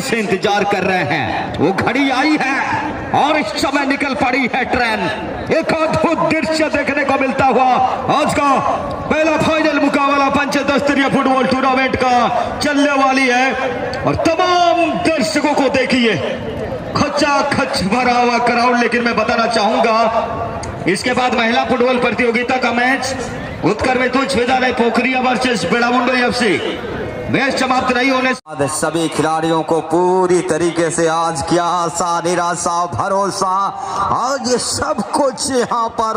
से इंतजार कर रहे हैं। वो घड़ी आई है और इस समय निकल पड़ी है ट्रेन। एक अद्भुत दृश्य देखने को मिलता हुआ आज का पहला फाइनल मुकाबला पंचायत स्तरीय फुटबॉल टूर्नामेंट का चलने वाली है। और तमाम दर्शकों को देखिए, खचा खच भरा हुआ क्राउड। लेकिन मैं बताना चाहूंगा इसके बाद महिला फुटबॉल प्रतियोगिता का मैच उत्तर में तुझ विद्यालय पोखरिया वर्सेस बेड़ामुंडो एफसी मैच समाप्त नहीं होने से सभी खिलाड़ियों को पूरी तरीके से आज क्या आशा निराशा भरोसा आज ये सब कुछ यहाँ पर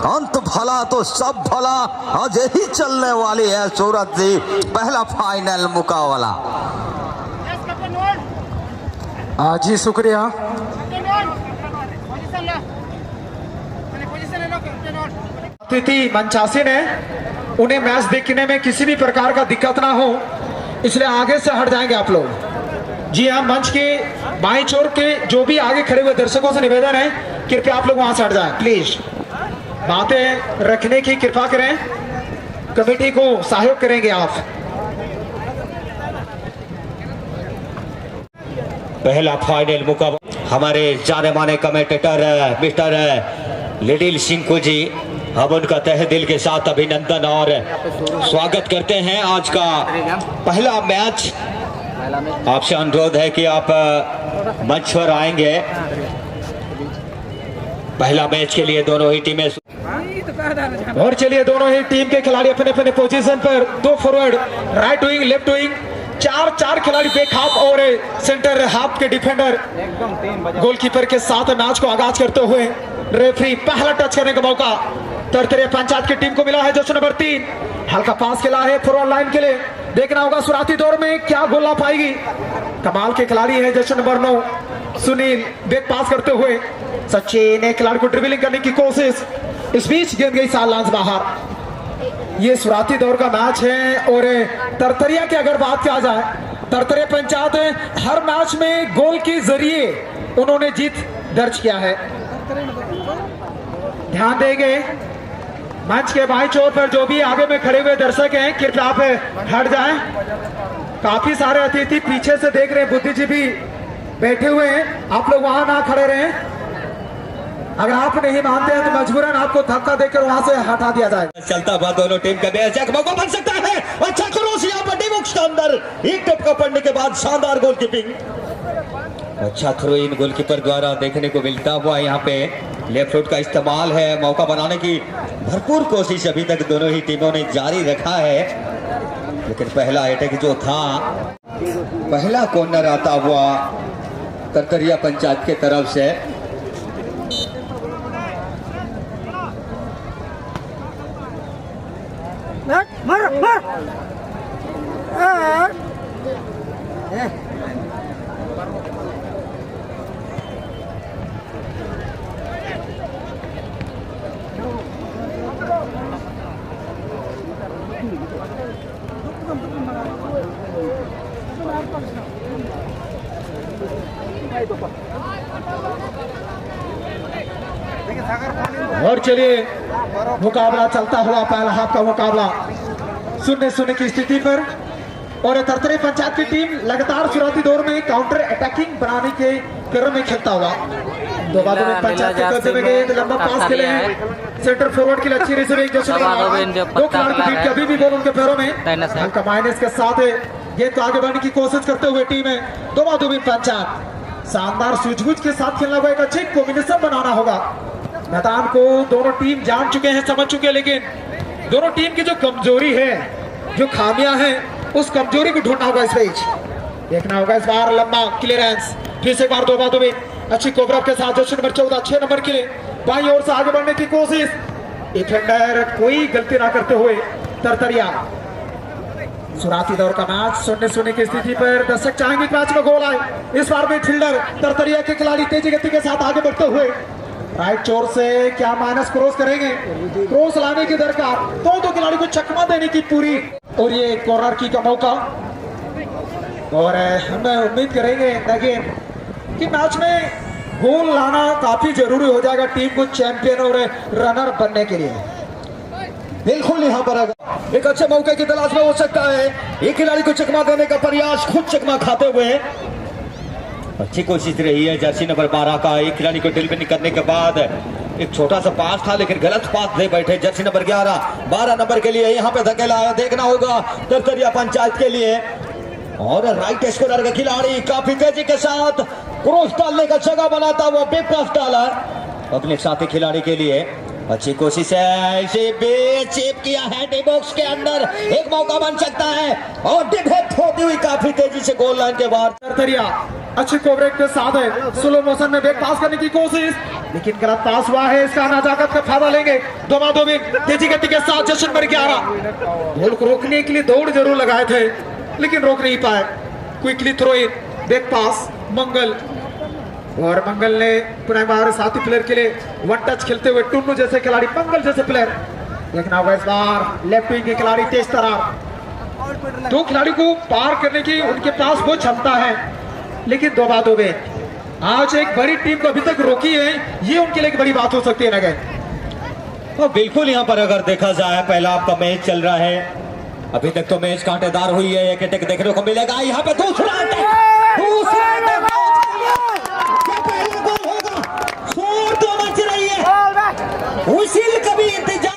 अंत भला तो सब भला आज यही चलने वाली है। सूरत जी पहला फाइनल मुकाबला। जी शुक्रिया। अतिथि मंचासी ने उन्हें मैच देखने में किसी भी प्रकार का दिक्कत ना हो, इसलिए आगे से हट जाएंगे आप लोग। जी हाँ, मंच के बाईं छोर के जो भी आगे खड़े हुए दर्शकों से निवेदन है, कृपया आप लोग वहां से हट जाएं प्लीज। बातें रखने की कृपा करें, कमेटी को सहयोग करेंगे आप। पहला फाइनल मुकाबला हमारे जाने माने commentator mister little Singh ji, हम उनका तहे दिल के साथ अभिनंदन और स्वागत करते हैं। आज का पहला मैच आपसे अनुरोध है कि आप मंच पर आएंगे। पहला मैच के लिए दोनों ही टीमें और चलिए दोनों ही टीम के खिलाड़ी अपने अपने पोजीशन पर, दो forward right wing left wing, चार खिलाड़ी बैक हाफ और सेंटर हाफ के डिफेंडर गोलकीपर के साथ मैच को आगाज करते हुए रेफरी पहला टच करने का मौका तरतरिया पंचायत की टीम को मिला है। जर्सी नंबर 3 हल्का पास खेला है फॉरवर्ड लाइन के लिए, देखना होगा शुरुआती दौर में क्या गोल ला पाएगी। कमाल के खिलाड़ी है जर्सी नंबर 9 सुनील, बैक पास करते हुए सचिन ने खिलाड़ी को ड्रिबलिंग करने की कोशिश, इस बीच गेंद गई सालांस बाहर। ये शुरुआती दौर का मैच है और तरतरिया की अगर बात किया जाए, तरतरिया पंचायत हर मैच में गोल के जरिए उन्होंने जीत दर्ज किया है। ध्यान देंगे मंच के बाईं छोर पर जो भी आगे में खड़े हुए दर्शक हैं, कृपया आप हट जाएं। काफी सारे अतिथि पीछे से देख रहे हैं, बुद्धिजीवी बैठे हुए हैं, आप लोग वहां ना खड़े रहें। अगर आप नहीं मानते हैं तो मजबूरन आपको धक्का देकर वहां से हटा दिया जाएगा। चलता हुआ दोनों टीम का बेहद मौका बन सकता है। अच्छा क्रॉस यहाँ पर डिबॉक्स के अंदर, एक टपका पड़ने के बाद शानदार गोलकीपिंग। अच्छा थ्रो इन गोलकीपर द्वारा देखने को मिलता हुआ यहाँ पे लेफ्ट फुट का इस्तेमाल है। मौका बनाने की भरपूर कोशिश अभी तक दोनों ही टीमों ने जारी रखा है, लेकिन पहला अटैक जो था, पहला कॉर्नर आता हुआ तरतरिया पंचायत के तरफ से। और चलिए मुकाबला चलता हुआ पहला हाफ का मुकाबला 0-0 की स्थिति पर, और तरतरिया पंचायत की टीम लगातार शुरुआती दौर में काउंटर अटैकिंग बनाने के क्रम में खेलता हुआ। दो बाजू में पंचायत के कब्जे में गए, लंबा पास खेले हैं सेंटर फॉरवर्ड के लिए, अच्छी रिसीविंग दो खिलाड़ी की टीम अभी भी बॉल उनके पैरों में, हल्का माइनस के साथ गेंद को आगे बढ़ने की कोशिश करते हुए टीम है दो बाजू में पंचायत। शानदार सूझबूझ के साथ खेलना होगा, एक अच्छे कॉम्बिनेशन बनाना होगा। मैदान को दोनों टीम जान चुके हैं, समझ चुके हैं, लेकिन दोनों टीम की जो कमजोरी है, जो खामियां हैं, उस कमजोरी को ढूंढना होगा इस बीच। देखना होगा इस बार लंबा क्लियरेंस, फिर से एक बार दो बातों में अच्छी कोबरा के साथ जर्सी नंबर 14 6 नंबर के लिए बाईं ओर से आगे बढ़ने की कोशिश, डिफेंडर कोई गलती ना करते हुए तरतरिया। शुरुआती दौर का मैच 0-0 की स्थिति पर दर्शक चाहेंगे मैच में गोल आए। इस बार में फील्डर तरतरिया के खिलाड़ी तेजी गति के साथ आगे बढ़ते हुए राइट चोर से क्या माइनस क्रॉस करेंगे, क्रॉस लाने की दरकार, दो खिलाड़ी को चकमा देने की पूरी, और ये कॉर्नर की का मौका। और हम उम्मीद करेंगे कि मैच में गोल लाना काफी जरूरी हो जाएगा टीम को चैंपियन और रनर बनने के लिए। बिल्कुल यहाँ पर एक अच्छे मौके की तलाश में हो सकता है, एक खिलाड़ी को चकमा देने का प्रयास, खुद चकमा खाते हुए अच्छी कोशिश रही है जर्सी नंबर 12 का एक खिलाड़ी को ड्रिल करने के बाद एक छोटा सा पास था लेकिन गलत पास दे बैठे जर्सी नंबर 12 नंबर के लिए यहाँ पे धकेला है। देखना होगा तरतरिया पंचायत के लिए। और राइट स्कोरर का खिलाड़ी काफी तेजी के साथ क्रॉस डालने का जगह बनाता हुआ बिग पास डाला अपने साथी खिलाड़ी के लिए। अच्छी कोशिश है, इसे बेचिप किया है डी बॉक्स के अंदर, एक मौका बन सकता है और डिप हिट होती हुई काफी तेजी से गोल लाइन के बाहर। तरतरिया अच्छी कोवरेज के साथ है, स्लो मोशन में बैक पास करने की कोशिश लेकिन गलत पास हुआ है। इसका नाजाकत का फायदा लेंगे दोबादोबी तेजी गति के साथ जश्न नंबर 11 गोल को रोकने के लिए दौड़ जरूर लगाए थे लेकिन रोक नहीं पाए। Quickly throw in back pass Mangal, और मंगल ने पुनः हमारे साथी प्लेयर के लिए वन टच खेलते हुए टुन्नू जैसे खिलाड़ी, मंगल जैसे प्लेयर। देखना होगा इस बार लेफ्ट विंग के खिलाड़ी तेज तरार, दो खिलाड़ी को पार करने की उनके पास वो क्षमता है लेकिन दोबादोबे आज एक बड़ी टीम को अभी तक रोकी है, ये उनके लिए एक बड़ी बात हो सकती है नगर। तो बिल्कुल यहाँ पर अगर देखा जाए पहला आपका मैच चल रहा है, अभी तक तो मैच कांटेदार हुई है, एक अटैक देखने को मिलेगा। यहाँ पे दूसरा अटैक शोर तो मच रही है, उसील कभी इंतजार।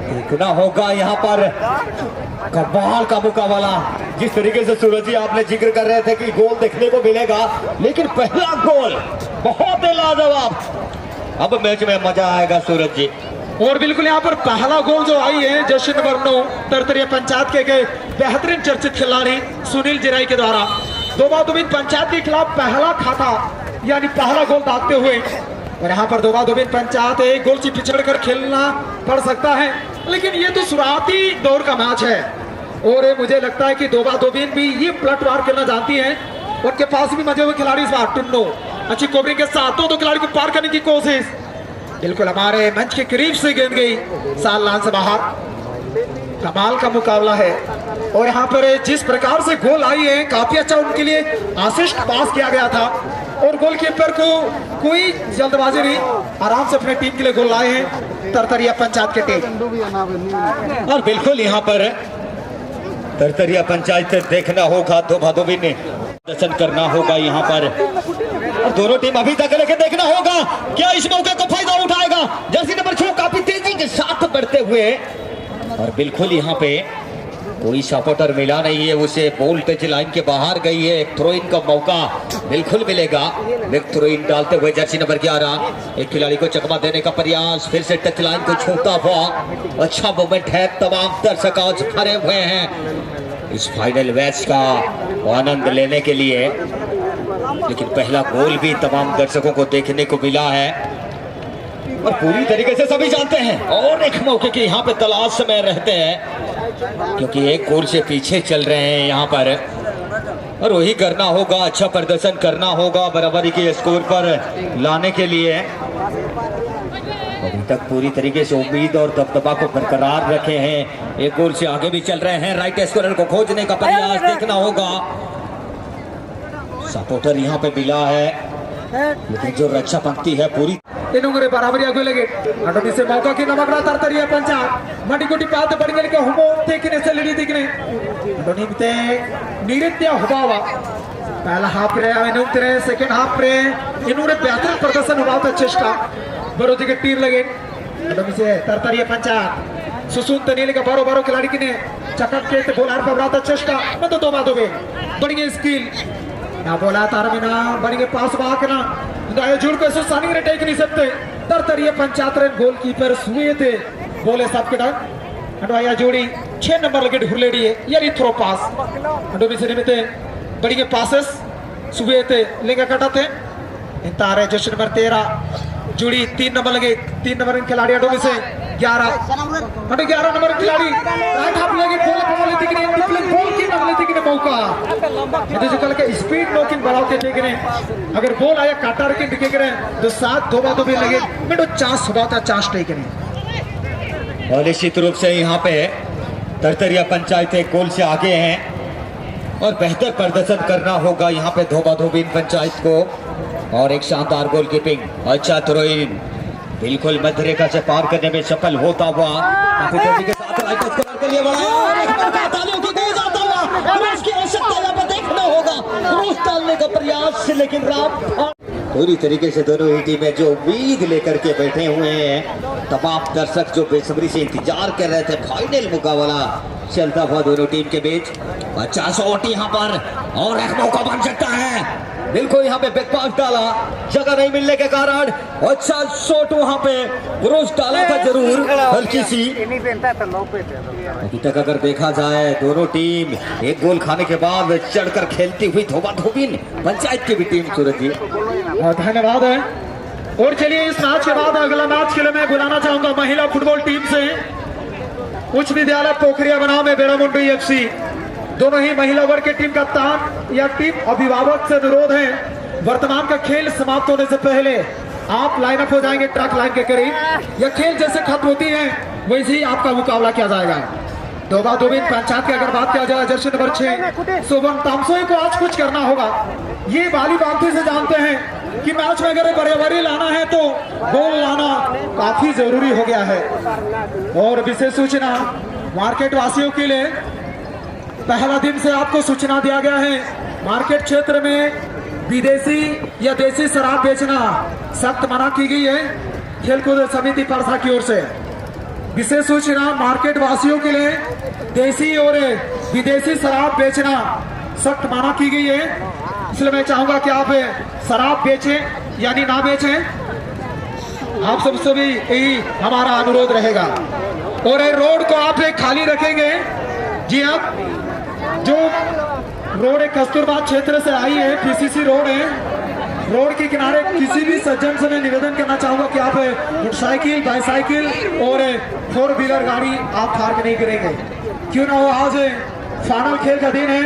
देखना होगा यहाँ पर कमाल का मुकाबला। जिस तरीके से सूरज जी आपने जिक्र कर रहे थे कि गोल देखने को मिलेगा, लेकिन पहला गोल बहुत ही लाजवाब। अब मैच में मजा आएगा सूरज जी। और बिल्कुल यहाँ पर पहला गोल जो आई है जश्न नंबर 9 तरतरिया पंचायत के गए बेहतरीन चर्चित खिलाड़ी सुनील जिराई के द्वारा दोबादोबी पंचायत के खिलाफ पहला खाता यानी पहला गोल दागते हुए। और यहाँ पर दोबादोबी पंचायत एक गोल से पिछड़कर खेलना पड़ सकता है लेकिन ये तो शुरुआती दौर का मैच है और मुझे लगता है कि दोबादोबी भी ये पलटवार खेलना जानती है। उनके पास भी मजे हुए खिलाड़ी इस बार टुन्नो अच्छी कवरिंग के साथ दो खिलाड़ी को पार करने की कोशिश, बिल्कुल हमारे मंच के करीब से गेंद गई साल लाइन से बाहर। कमाल का मुकाबला है और यहाँ पर जिस प्रकार से गोल आई है काफी अच्छा उनके लिए असिस्ट पास किया गया था और गोलकीपर को कोई जल्दबाजी नहीं, आराम से अपने टीम के लिए गोल लाए हैं तरतरिया पंचायत के टीम। और बिल्कुल यहाँ पर तरतरिया पंचायत से देखना होगा दोबादोबी ने दर्शन करना होगा यहाँ पर और दोनों टीम अभी तक लेके देखना होगा क्या इस मौके को फायदा उठाएगा। जर्सी नंबर 6 काफी तेजी के साथ बढ़ते हुए और बिल्कुल यहाँ पे कोई सपोर्टर मिला नहीं है, उसे बॉल टच लाइन के बाहर गई है। एक थ्रो इन का मौका बिल्कुल मिलेगा। एक थ्रो इन डालते हुए जर्सी नंबर 11 एक खिलाड़ी को चकमा देने का प्रयास, फिर से टच लाइन को छूता हुआ। अच्छा मोमेंट है, तमाम दर्शक आज भरे हुए हैं इस फाइनल मैच का आनंद लेने के लिए। लेकिन पहला गोल भी तमाम दर्शकों को देखने को मिला है और पूरी तरीके से सभी जानते हैं और एक मौके की यहाँ पे तलाश में रहते हैं क्योंकि एक गोल से पीछे चल रहे हैं यहाँ पर और वही करना होगा, अच्छा प्रदर्शन करना होगा बराबरी के स्कोर पर लाने के लिए। अभी तक पूरी तरीके से उम्मीद और दबदबा को बरकरार रखे हैं, एक गोल से आगे भी चल रहे हैं। राइट स्कोरर को खोजने का प्रयास देखना होगा, सपोर्टर यहाँ पे मिला है लेकिन जो रक्षा पंक्ति है पूरी इन्होंने बराबरी आगे लगे अटोमी से मौका की नमकड़ा तरतरिया पंचायत मटिकोटी पात बढ़ने के हुमो देखने से लड़ी दिखने दोनिमते निरित्य हुबावा पहला हाफ रे इन्होंने सेकंड हाफ रे इन्होंने बेहतर प्रदर्शन हुआ था चेष्टा बरोजी के टीम लगे अटोमी से तरतरिया पंचायत सुसून तनीले का बारो बारो खिलाड़ी की ने चकट के बोलार पर रहा था चेष्टा मैं तो दोबादोबी बढ़िया स्किल ना बोला तार में ना बढ़िया पास बाकना जुड़ को सानी ने टेक नहीं सकते तरतरिया पंचायत रे गोलकीपर सुए थे बोले सब के डर अडवाया जोड़ी 6 नंबर लगे ढुलेडी है यानी थ्रो पास अडोबी से निमिते बढ़िया पासेस सुए थे लेगा कटा थे तारे जश्न नंबर 13 जोड़ी 3 नंबर लगे 3 नंबर खिलाड़ी अडोबी से 11 नंबर खिलाड़ी राइट हाफ लेगी गोल कमल लेती कि नहीं गोल की नमले लेती कि मौका जैसे कल के स्पीड नॉकिंग बढ़ाते थे कि नहीं अगर गोल आया काटा रखे दिखे कि नहीं तो साथ दो बातों भी लगे मिनट चांस हुआ था चांस टे कि नहीं। और निश्चित रूप से यहाँ पे तरतरिया पंचायत एक गोल से आगे हैं और बेहतर प्रदर्शन करना होगा यहाँ पे धोबा धोबीन पंचायत को। और एक शानदार गोलकीपिंग अच्छा थ्रोइन बिल्कुल मध्य रेखा से पार करने में सफल होता हुआ काफी तेजी के साथ राइट स्कोर के लिए बढ़ाया और एक बार तालियों की गूंज आता हुआ और उसकी आवश्यकता यहाँ पर देखना होगा क्रोस डालने का प्रयास लेकिन राम पूरी तरीके से दोनों ही टीमें जो उम्मीद लेकर के बैठे हुए हैं तमाम दर्शक जो बेसब्री से इंतजार कर रहे थे फाइनल मुकाबला चलता हुआ दोनों टीम के बीच। अच्छा शॉट यहाँ पर और एक मौका बन सकता है बिल्कुल यहाँ पे बैक पास डाला जगह नहीं मिलने के कारण अच्छा शॉट वहाँ पे क्रोस डाला था जरूर हल्की सी। अभी तक अगर देखा जाए दोनों टीम एक गोल खाने के बाद चढ़कर खेलती हुई धोबा धोबीन पंचायत की भी टीम सूरज जी धन्यवाद है। और चलिए इस मैच के बाद अगला मैच के लिए मैं बुलाना चाहूंगा महिला फुटबॉल टीम से उच्च विद्यालय पोखरिया बनाव में बेरामुंडी एफसी दोनों ही महिला वर्ग की टीम कप्तान या टीम अभिभावक से अनुरोध है वर्तमान का खेल समाप्त होने से पहले आप लाइन अप हो जाएंगे ट्रैक लाइन के करीब या खेल जैसे खत्म होती है वैसे ही आपका मुकाबला किया जाएगा। धोबा धोबीन पंचायत की अगर बात किया जाए जर्सी नंबर 6 सोबन तामसोई को आज कुछ करना होगा। ये बाली बांधे से जानते हैं कि मैच में अगर बराबरी लाना है तो गोल लाना काफी जरूरी हो गया है। और विशेष सूचना मार्केट वासियों के लिए पहला दिन से आपको सूचना दिया गया है मार्केट क्षेत्र में विदेशी या देसी शराब बेचना सख्त मना की गई है खेलकूद समिति परसा की ओर से। विशेष सूचना मार्केट वासियों के लिए देसी और विदेशी शराब बेचना सख्त मना की गई है इसलिए मैं चाहूंगा कि आप शराब बेचें यानी ना बेचें आप सबसे भी यही हमारा अनुरोध रहेगा। और रोड को आप खाली रखेंगे। जी आप जो रोड एक कस्तूरबा क्षेत्र से आई है पीसीसी रोड है रोड के किनारे किसी भी सज्जन से मैं निवेदन करना चाहूंगा कि आप मोटरसाइकिल बाईसाइकिल और 4 व्हीलर गाड़ी आप पार्क नहीं करेंगे क्यों ना हो आज फाइनल खेल का दिन है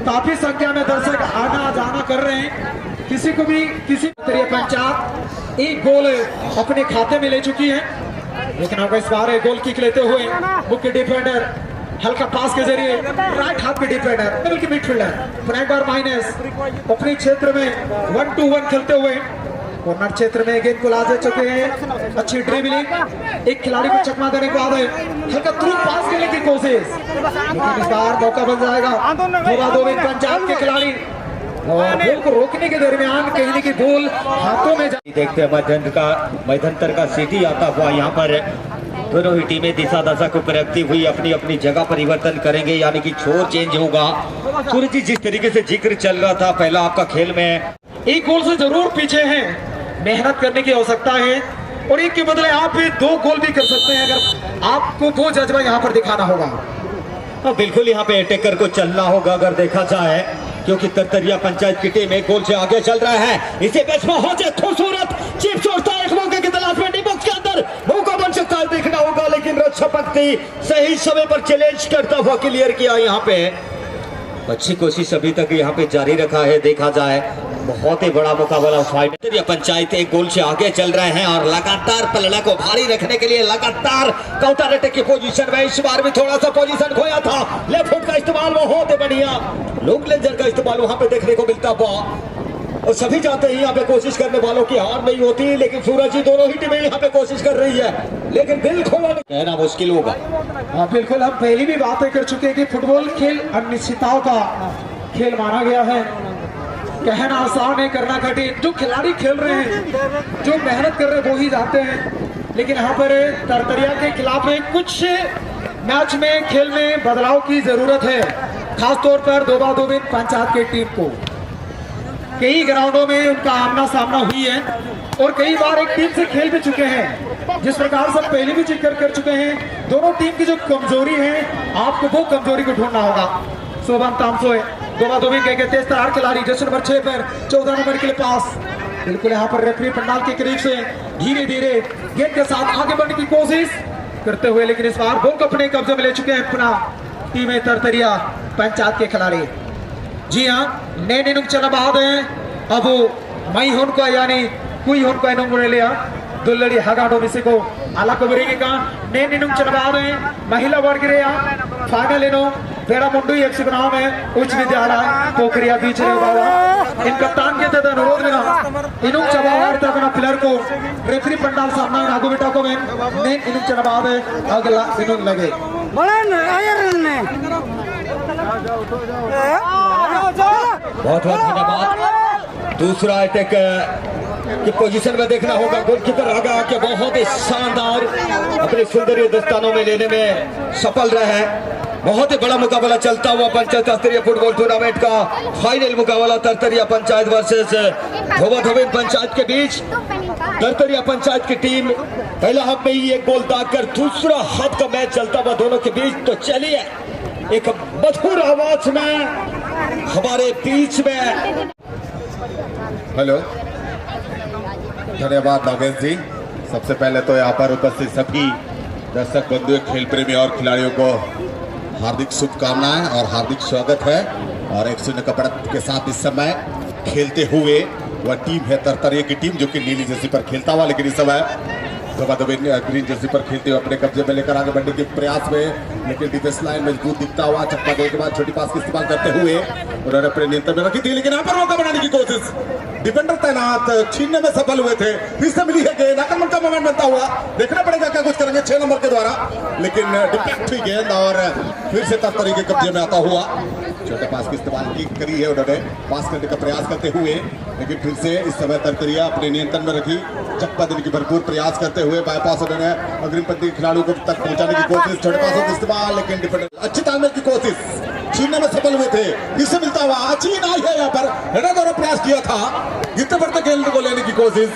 काफी संख्या में दर्शक आना जाना कर रहे हैं किसी को भी किसी पंचायत एक गोल अपने खाते में ले चुकी है लेकिन अब इस बार गोल किक लेते हुए मुख्य डिफेंडर हल्का पास के जरिए राइट हाफ के डिफेंडर बल्कि मिडफील्डर फ्रैंक और माइनस अपने क्षेत्र में 1-2-1 खेलते हुए कॉर्नर क्षेत्र में गेंद को ला दे चुके हैं। अच्छी ड्रिबलिंग एक खिलाड़ी को चकमा देने के बाद हल्का थ्रू पास करने की कोशिश लेकिन इस बार मौका बन जाएगा धोबा धोबीन पंचायत के खिलाड़ी और बॉल को रोकने के दरमियान कहीं ना कहीं बॉल हाथों में देखते हैं मध्यंतर का सीटी आता हुआ यहाँ पर दोनों ही टीमें दिशा दशा को परखती हुई अपनी अपनी जगह परिवर्तन करेंगे यानी कि छोर चेंज होगा। सूरज जी जिस तरीके से जिक्र चल रहा था पहला आपका खेल में एक गोल से जरूर पीछे हैं मेहनत करने की आवश्यकता है और एक के बदले आप भी 2 गोल भी कर सकते हैं अगर आपको वो जज्बा यहाँ पर दिखाना होगा। तो बिल्कुल यहाँ पे अटैकर को चलना होगा अगर देखा जाए क्योंकि तरतरिया पंचायत की टीम एक गोल से आगे चल रहा है। इसे बेच में हो जाए खूबसूरत चिप छोड़ता है एक मौके की तलाश में बॉक्स के अंदर मौका बन सकता है देखना होगा लेकिन रक्षा पंक्ति सही समय पर चैलेंज करता हुआ क्लियर किया यहाँ पे अच्छी कोशिश अभी तक यहाँ पे जारी रखा है। देखा जाए बहुत ही बड़ा मुकाबला फाइनल पंचायत एक गोल से आगे चल रहे हैं और लगातार पलड़ा को भारी रखने के लिए लगातार काउंटर अटैक की पोजीशन में इस बार भी थोड़ा सा पोजीशन खोया था लेफ्ट फुट का इस्तेमाल बहुत बढ़िया लॉन्ग लेंजर का इस्तेमाल वहां पे देखने को मिलता हुआ और सभी जानते हैं यहाँ पे कोशिश करने वालों की हार नहीं होती लेकिन सूरज जी दोनों ही टीमें यहाँ पे कोशिश कर रही है लेकिन दिल खोलना कहना मुश्किल होगा। हाँ बिल्कुल हम पहले भी बातें कर चुके हैं कि फुटबॉल खेल अनिश्चितताओं का खेल माना गया है कहना आसान है करना कठिन। जो खिलाड़ी खेल रहे हैं जो मेहनत कर रहे हैं वो ही जाते हैं लेकिन यहाँ पर तरतरिया के खिलाफ कुछ मैच में खेल में बदलाव की जरूरत है खासतौर पर धोबा धोबीन पंचायत की टीम को। कई ग्राउंडों में उनका आमना सामना हुई है और कई बार एक टीम से खेल भी चुके हैं जिस प्रकार से पहले भी जिक्र कर चुके हैं। दोनों टीम की जो कमजोरी है आपको वो कमजोरी को ढूंढना होगा। सोबन तामसोए धोबा धोबीन के तेज तरार खिलाड़ी जर्सी नंबर 6 पर 14 नंबर के लिए पास बिल्कुल यहाँ पर रेफरी पंडाल के करीब से धीरे धीरे गेंद के साथ आगे बढ़ने की कोशिश करते हुए, लेकिन इस बार बॉल को अपने कब्जे में ले चुके हैं अपना टीम है तरतरिया पंचायत के खिलाड़ी। जी हाँ, नए इनिंग चला बाद है अब मई होन को यानी कुई होन को इनिंग ले लिया दुल्लड़ी हगाडो मिसे को आला को बरेगी का नए इनिंग चला बाद है महिला वर्ग रे फाइनल इनो बेड़ा मुंडू एफसी बनाव में उच्च विद्यालय पोखरिया बीच रे बाबा इन कप्तान के तहत अनुरोध में इनिंग चला बाद तक ना प्लेयर को रेफरी पंडाल सामने आगू बेटा को में नए इनिंग चला बाद अगला इनिंग लगे बहुत बहुत धन्यवाद। दूसरा अटैक की पोजीशन में देखना होगा। गोलकीपर आगे आके बहुत ही शानदार अपने सुंदर दस्तानों में लेने में सफल रहे हैं। बहुत ही बड़ा मुकाबला चलता हुआ पंचायत स्तरीय फुटबॉल टूर्नामेंट का फाइनल मुकाबला तरतरिया पंचायत वर्सेस धोबाधोबिन पंचायत के बीच। तरतरिया पंचायत की टीम पहला हाफ में ही एक गोल दागकर दूसरा हाफ का मैच चलता हुआ दोनों के बीच। तो चलिए एक मधुर आवाज में हमारे बीच में हेलो, धन्यवाद नागेश जी। सबसे पहले तो यहाँ पर उपस्थित सभी दर्शक बंधु, खेल प्रेमी और खिलाड़ियों को हार्दिक शुभकामनाएं और हार्दिक स्वागत है। और 1-0 का बढ़त के साथ इस समय खेलते हुए वह टीम है तरतरिया की टीम, जो कि नीली जर्सी पर खेलता हुआ, लेकिन इस समय धोबाधोबिन ग्रीन जर्सी पर खेलते हुए अपने कब्जे में लेकर आगे बढ़ने के प्रयास में, लेकिन डिफेंस लाइन मजबूत दिखता हुआ चप्पा देने के बाद छोटी पास का इस्तेमाल करते हुए उन्होंने अपने नियंत्रण में रखी थी, लेकिन यहाँ पर मौका बनाने की कोशिश, डिफेंडर तैनात, छीनने में सफल हुए थे। फिर से मिली है गेंद, आक्रमण का मोमेंट बनता हुआ, देखना पड़ेगा क्या कुछ करेंगे 6 नंबर के द्वारा, लेकिन डिफेक्ट हुई गेंद और फिर से तरतरिया के कब्जे में आता हुआ। छोटे पास की इस्तेमाल करी है उन्होंने पास करने का प्रयास करते हुए, लेकिन फिर से इस समय तरतरिया अपने नियंत्रण में रखी, चप्पा देने की भरपूर प्रयास करते हुए बाईपास उन्होंने अग्रिम पंक्ति खिलाड़ियों को तक पहुंचाने की कोशिश, छोटे पासों का इस्तेमाल, लेकिन डिफेंडर अच्छी तालमेल की कोशिश, छीनने में सफल हुए थे। फिर से मिलता हुआ छीन आई है, यहाँ पर हेडर द्वारा प्रयास किया था गिरते बढ़ते गेंद को लेने की कोशिश,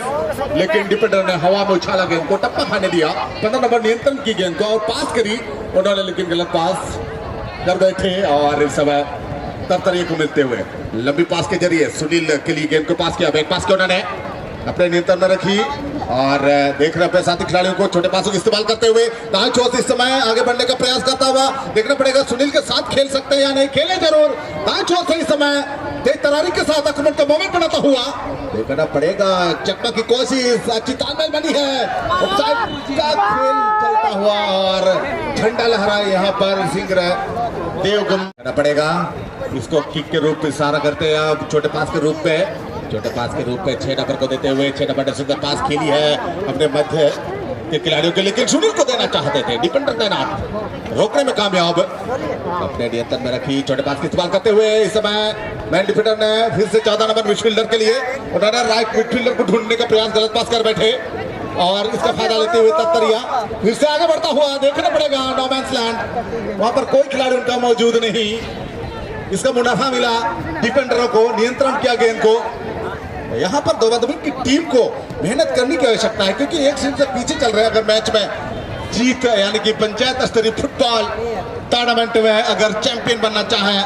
लेकिन डिफेंडर ने हवा में उछाला गेंद को, टप्पा खाने दिया। 15 नंबर नियंत्रण की गेंद को और पास करी उन्होंने, लेकिन गलत पास कर बैठे और इस समय तरतरिया को मिलते हुए लंबी पास के जरिए सुनील के लिए गेंद को पास किया, बैक पास के उन्होंने अपने नियंत्रण में रखी और देख रहे अपने साथी खिलाड़ियों को छोटे पासों का इस्तेमाल करते हुए दाएं छोर से इस समय आगे बढ़ने का प्रयास करता हुआ, देखना पड़ेगा सुनील के साथ खेल सकते हैं या नहीं, खेले जरूर। दाएं छोर से इस समय तेज तरारी के साथ आक्रमण का मोमेंट बनाता हुआ, देखना पड़ेगा चकमा की कोशिश, अच्छी तालमेल बनी है, ऑफसाइड का खेल चलता हुआ और झंडा लहराए यहाँ पर सिंह देवगम करना पड़ेगा। इसको किक के रूप में इशारा करते हैं अब छोटे पास के रूप में, छोटे पास के रूप में 6 नंबर को देते हुए 6 नंबर ने सुंदर पास खेली है अपने मध्य के खिलाड़ियों के, लेकिन सुनील को देना चाहते थे, डिफेंडर तैनात, रोकने में कामयाब, अपने नियंत्रण में रखी, छोटे पास का इस्तेमाल करते हुए इस समय मैन डिफेंडर ने फिर से 14 नंबर मिडफील्डर के लिए उन्होंने राइट मिडफील्डर को ढूंढने का प्रयास, गलत पास कर बैठे और इसका फायदा लेते हुए तरतरिया फिर से आगे बढ़ता हुआ, देखना पड़ेगा नो मैंस लैंड, वहां पर कोई खिलाड़ी उनका मौजूद नहीं, इसका मुनाफा मिला, डिफेंडरों को नियंत्रण किया गेंद को। यहाँ पर धोबाधोबिन की टीम को मेहनत करने की आवश्यकता है, क्योंकि एक सीट से पीछे चल रहे हैं। अगर मैच में जीत यानी कि पंचायत स्तरीय फुटबॉल टूर्नामेंट में अगर चैंपियन बनना चाहे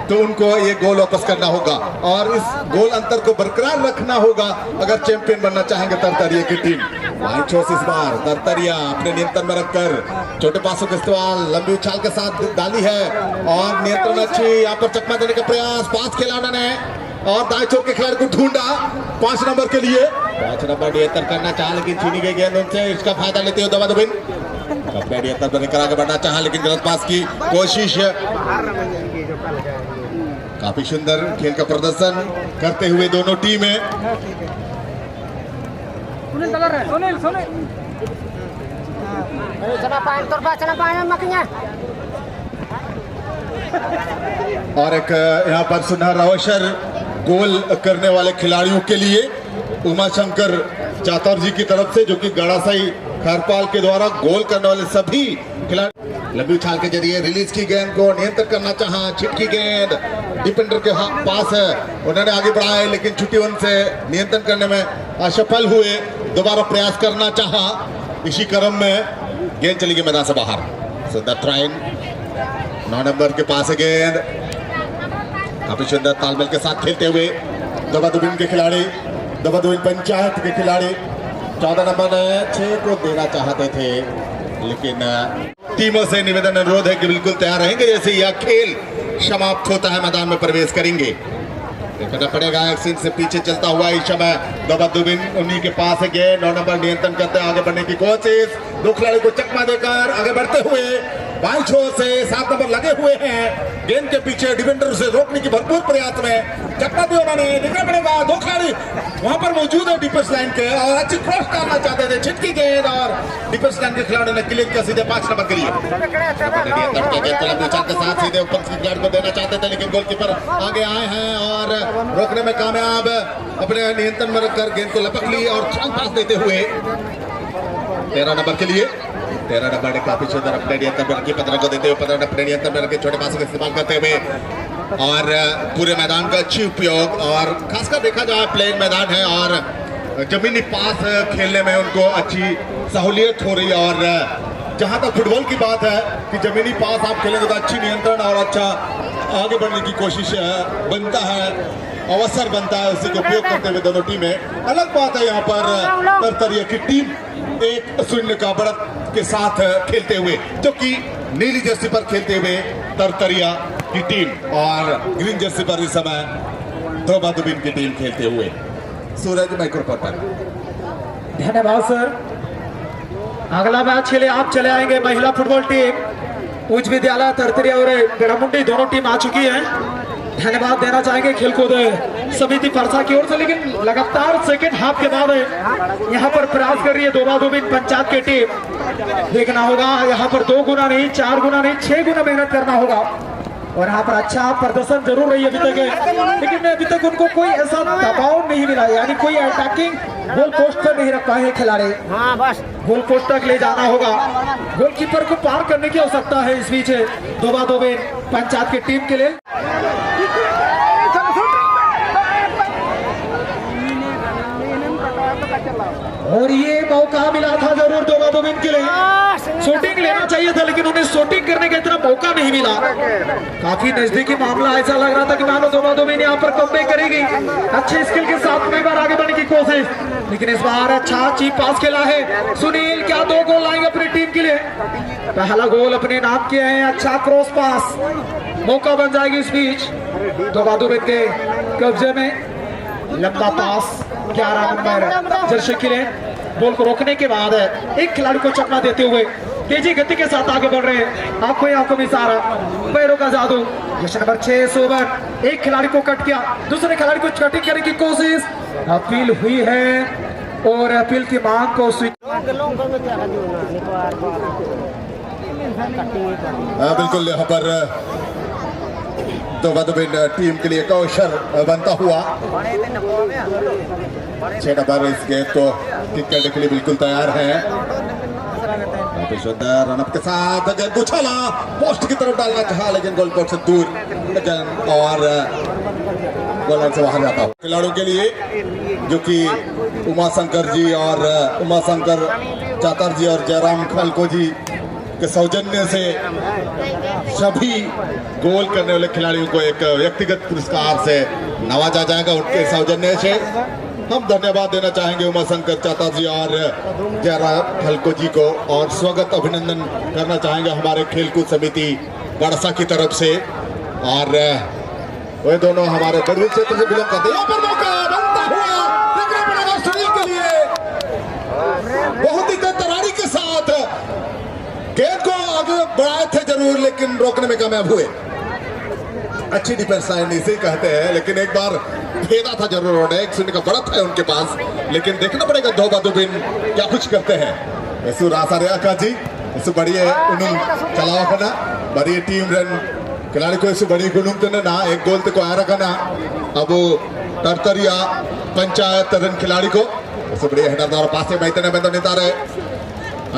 तो उनको ये गोल वापस करना होगा और इस गोल अंतर को बरकरार रखना होगा अगर चैंपियन बनना चाहेंगे तरतरिया की टीम। इस बार तरतरिया अपने नियंत्रण में रखकर छोटे पासों का इस्तेमाल लंबी उछाल के साथ डाली है और नियंत्रण अच्छी, यहाँ पर चकमा देने का प्रयास, पास खेला उन्होंने और दाएं छोर के खिलाड़ी को ढूंढा 5 नंबर के लिए, 5 नंबर नियंत्रण करना चाहा लेकिन छीनी गई गेंद उनसे, इसका फायदा लेते हुए धोबाधोबिन अपने नियंत्रण में लेकर आगे बढ़ना चाहा लेकिन गलत पास की कोशिश। काफी सुंदर खेल का प्रदर्शन करते हुए दोनों टीमें, और एक यहाँ पर सुनहरा अवसर गोल करने वाले खिलाड़ियों के लिए उमाशंकर चातर जी की तरफ से, जो कि गड़ासाई खरपाल के द्वारा गोल करने वाले सभी खिलाड़ी लंबी उछाल के जरिए रिलीज की गेंद को नियंत्रण करना चाहा, छिटकी गेंद डिफेंडर के पास है, उन्होंने आगे बढ़ाए लेकिन छुट्टी उनसे नियंत्रण करने में असफल हुए, दोबारा प्रयास करना चाहा, इसी क्रम में गेंद चली गई मैदान से बाहर। सुंदर ट्राइन 9 नंबर के पास है गेंद, काफी सुंदर तालमेल के साथ खेलते हुए धोबाधोबिन के खिलाड़ी, धोबाधोबिन पंचायत के खिलाड़ी 14 नंबर ने 6 को देना चाहते थे लेकिन टीमों से निवेदन अनुरोध है कि बिल्कुल तैयार रहेंगे जैसे यह खेल समाप्त होता है मैदान में प्रवेश करेंगे। देखना पड़ेगा एक सीन से पीछे चलता हुआ इस समय दोबादुबिन उन्हीं के पास है गेंद 9 नंबर नियंत्रण करते हैं आगे बढ़ने की कोशिश, दो खिलाड़ी को चकमा देकर आगे बढ़ते हुए बाईं छोर से 7 नंबर लगे हुए हैं गेंद के पीछे डिफेंडर से रोकने की भरपूर प्रयास में चकमा दिया उन्होंने। देखना पड़ेगा दो खिलाड़ी वहां पर मौजूद है डिफेंस लाइन के और अच्छी क्रॉस डालना चाहते थे, छिटकी गेंद और डिफेंस लाइन के खिलाड़ी ने क्लियर किया सीधे 5 नंबर के लिए। के साथ सीधे ऊपर की खिलाड़ी को देना चाहते थे लेकिन गोलकीपर आगे आए हैं और रोकने में कामयाब, अपने नियंत्रण में रखकर गेंद को लपक ली और छाल पास देते हुए 13 नंबर के लिए 13 नंबर ने काफी सुंदर अपने नियंत्रण में रखी 15 को देते हुए 15 अपने नियंत्रण में रखे छोटे पास का इस्तेमाल करते हुए और पूरे मैदान का अच्छी उपयोग और खासकर देखा जाए प्लेन मैदान है और जमीनी पास खेलने में उनको अच्छी सहूलियत हो रही है। और जहां तक फुटबॉल की बात है कि जमीनी पास आप खेलेंगे तो अच्छी नियंत्रण और अच्छा आगे बढ़ने की कोशिश बनता है, अवसर बनता है, उसी का उपयोग करते हुए दोनों टीमें। अलग बात है यहाँ पर तरतरिया की टीम 1-0 का बढ़त के साथ खेलते हुए, जो कि नीली जर्सी पर खेलते हुए तरतरिया की टीम और ग्रीन जर्सी पर इस समय दोबादुबिन की टीम खेलते हुए। सूरज माइक्रोफोन पर। धन्यवाद सर। अगला मैच के लिए आप चले आएंगे महिला फुटबॉल टीम उच्च विद्यालय तरतरिया और बेड़ामुंडी दोनों टीम आ चुकी है। धन्यवाद देना चाहेंगे खेलकूद समिति परसा की ओर से, लेकिन लगातार सेकेंड हाफ के बाद यहाँ पर प्रयास कर रही है दोबादुबिन पंचायत की टीम। देखना होगा यहाँ पर 2 गुना नहीं 4 गुना नहीं 6 गुना मेहनत करना होगा और यहाँ पर अच्छा प्रदर्शन जरूर रही अभी तक, लेकिन अभी तक उनको कोई ऐसा दबाव नहीं मिला, यानी कोई अटैकिंग गोल पोस्ट पर नहीं रख पाए हैं खिलाड़ी। गोल पोस्ट तक ले जाना होगा, गोलकीपर को पार करने की आवश्यकता है इस बीच दोबादुबिन पंचायत की टीम के लिए। और ये मौका मिला था जरूर दोबादुबिन के लिए, शूटिंग लेना चाहिए था लेकिन उन्हें शूटिंग करने का इतना मौका नहीं मिला। काफी नजदीकी मामला, ऐसा लग रहा था कि मानो दोबादुबिन यहाँ पर कमबैक करेगी, अच्छे स्किल के साथ में बार आगे बढ़ने की कोशिश, लेकिन इस बार अच्छा चीप पास खेला है सुनील। क्या 2 गोल लाएंगे अपनी टीम के लिए, पहला गोल अपने नाम किए हैं। अच्छा क्रॉस पास, मौका बन जाएगी इस बीच दोबादुबिन के कब्जे में। लंबा पास 11 नंबर जर्सी के लिए, बॉल को रोकने के बाद एक खिलाड़ी को चकमा देते हुए तेजी गति के साथ आगे बढ़ रहे हैं। आंखों में इशारा, पैरों का जादू। जैसे नंबर 6 सोबर एक खिलाड़ी को कट किया, दूसरे खिलाड़ी को कटिंग करने की कोशिश, अपील हुई है और अपील की मांग को बिल्कुल यहाँ पर दोबादुबिन टीम के लिए अवसर बनता हुआ 6 नंबर इस गेंद को किक करने के लिए बिल्कुल तैयार है। काफी सुंदर रनअप के साथ गेंद उछाला, पोस्ट की तरफ डालना चाहा लेकिन गोल पोस्ट से दूर और गोल से बाहर जाता। खिलाड़ियों के लिए जो कि उमाशंकर जी और उमाशंकर चातर जी और जयराम खलको जी के सौजन्य से सभी गोल करने वाले खिलाड़ियों को एक व्यक्तिगत पुरस्कार से नवाजा जाएगा। उनके सौजन्य से हम धन्यवाद देना चाहेंगे उमाशंकर चाता जी और जयराम खलको जी को और स्वागत अभिनंदन करना चाहेंगे हमारे खेलकूद समिति बड़सा की तरफ से। और वे दोनों हमारे बड़े क्षेत्र से बिलोंग करते हैं। यहाँ पर मौका बनता हुआ देखना पड़ेगा सुनील के लिए, बहुत ही तरारी के साथ गेंद को आगे बढ़ाए थे जरूर लेकिन रोकने में कामयाब हुए। अच्छी डिफेंस लाइन इसे कहते हैं, लेकिन एक बार फेदा था जरूर उन्होंने, 1-0 का बढ़त है उनके पास, लेकिन देखना पड़ेगा दोबादुबिन क्या कुछ करते हैं। ऐसु रासारिया का जी ऐसु बढ़िया उन्होंने चलावा करना बढ़िया टीम रन खिलाड़ी को ऐसु बड़ी गुणुम तो ना एक गोल तो को आया रखना। अब तरतरिया पंचायत रन खिलाड़ी को ऐसु बढ़िया हेडर पास में इतने में तो नेता रहे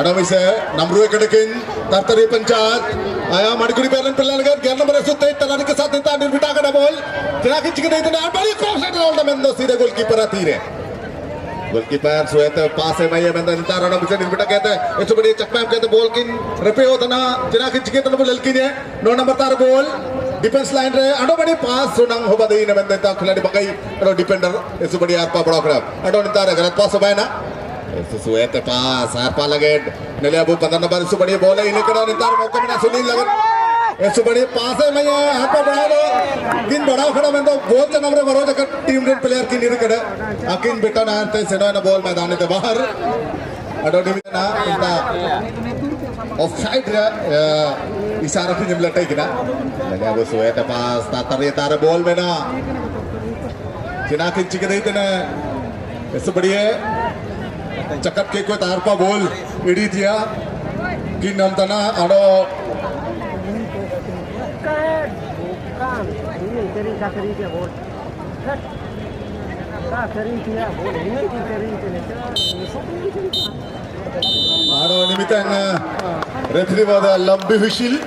अडमिसे नम्रुए कड़किन तरतरी पंचायत आया मणिकुरी बैलन पिल्लानगर 11 नंबर 123 तलानी के साथ नेता निर्विटा का बॉल जना खिंच के देते हैं बड़ी क्रॉस हेड डाल मेंदो सीधे गोलकीपर आतीरे गोलकीपर सुएत पास है मैं मेंदो नेता रणो बिसे निर्विटा कहते हैं इस बड़ी चकमा कहते बॉल किन रपे होता ना जना खिंच के तन ललकिन है 9 नंबर तार बॉल डिफेंस लाइन रे अडो बड़ी पास सुनंग हो बदई ने मेंदो खिलाड़ी बकई अडो डिफेंडर इस बड़ी आर पा बड़ा खराब अडो नेता रे गलत पास है ना Susuete pas, Harpa Laget, Nelia Bukana Basu Badi Bola, Ilikana, Mokana Sunil Lagat. ऐसे बड़े पास है मैं यहाँ पर बढ़ा लो किन बड़ा खड़ा मैं तो बहुत जना मेरे बरोज अगर टीम रेड प्लेयर की नीर करे अकिन बेटा ना ते सेनो ना बॉल मैदान में बाहर अडोनी में ना इंता ऑफसाइड इशारा की निमलता है किना लेकिन वो सोए ते पास तारे बॉल में ना चिना किन चिके देते ना ऐसे बढ़िया चक्कर के कोई तार पा बॉल इडी दिया किन हम तना अडो Nimitang referee was a lumpy whistle.